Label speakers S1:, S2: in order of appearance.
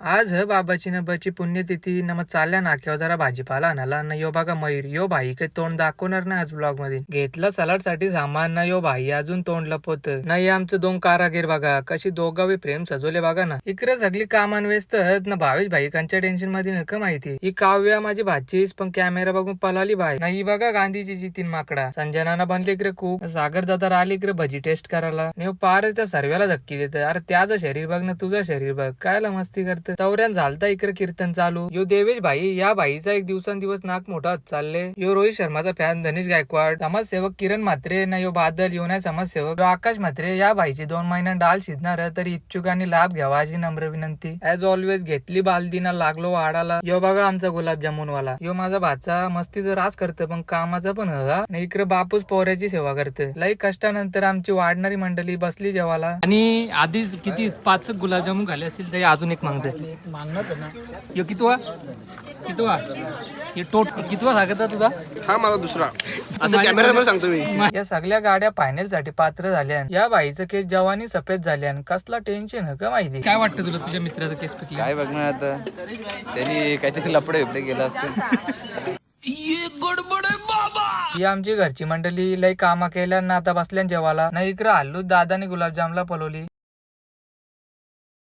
S1: आज बाबाची न बची पुण्यतिथी न मग चालल्या नाक्यावर जरा भाजीपाला आणाला न यो बघा मयूर यो भाई काही तोंड दाखवणार नाही आज ब्लॉग मध्ये. घेतलं सलाड साठी सामान ना यो भाई अजून तोंड लपवत नाही. आमचं दोन कारागीर बघा कशी दोघावी प्रेम सजवले बघा ना. इकडे सगळी कामान व्यस्त आहेत ना भावेश भाईकांच्या टेन्शन मध्ये नका माहिती. ही काव्या माझी भाचीच पण कॅमेरा बघून पलाली भाई नाही बघा गांधीजीची तीन माकडा. संजनाना बनले इकडे खूप. सागर दादा आले इकडे भजी टेस्ट करायला. नेव पार त्या सर्व्याला धक्की देत. अरे त्याचं शरीर बघ ना तुझं शरीर बघ कायला मस्ती करत. तवऱ्यान झालता इकडे कीर्तन चालू. यो देवेश भाई या भाईचा एक दिवसांदिवस नाक मोठा होत चालले. यो रोहित शर्माचा फॅन धनेश गायकवाड. समाजसेवक किरण म्हात्रे ना यो बादल यो नाही समाजसेवक आकाश म्हात्रे. या भाईची 2 महिन्यात डाल शिजणार तरी इच्छुकांनी लाभ घ्यावा अशी नम्र विनंती. ऍज ऑलवेज घेतली बालदीना लागलो वाडाला. यो बघा आमचा गुलाबजामुन वाला. यो माझा भाचा मस्तीचा रास करतो पण कामाचा पण इकडे बापूस पोऱ्याची सेवा करते. लई कष्टानंतर आमची वाढणारी मंडळी बसली जेवाला. आणि आधीच किती 5 गुलाबजामुन खाले असतील तरी अजून एक मागते. यो कितवा हे कितवा सांगता तुझा?
S2: हा माझा दुसरा. असं कॅमेरा सांगतो मी.
S1: या सगळ्या गाड्या फायनल साठी पात्र झाल्या. या बाईचं केस जवानी सफेद झाल्या. कसला टेन्शन का माहिती. काय वाटतं तुला तुझ्या मित्राचं केस पिकले?
S3: काय बघणार आता त्यांनी काहीतरी लपडे बिपडे केलं असतं.
S1: ही आमची घरची मंडळी लई कामा केल्या ना आता बसल्या जेवाला. नाही इकडे हल्लू दादाने गुलाबजामला पलवली.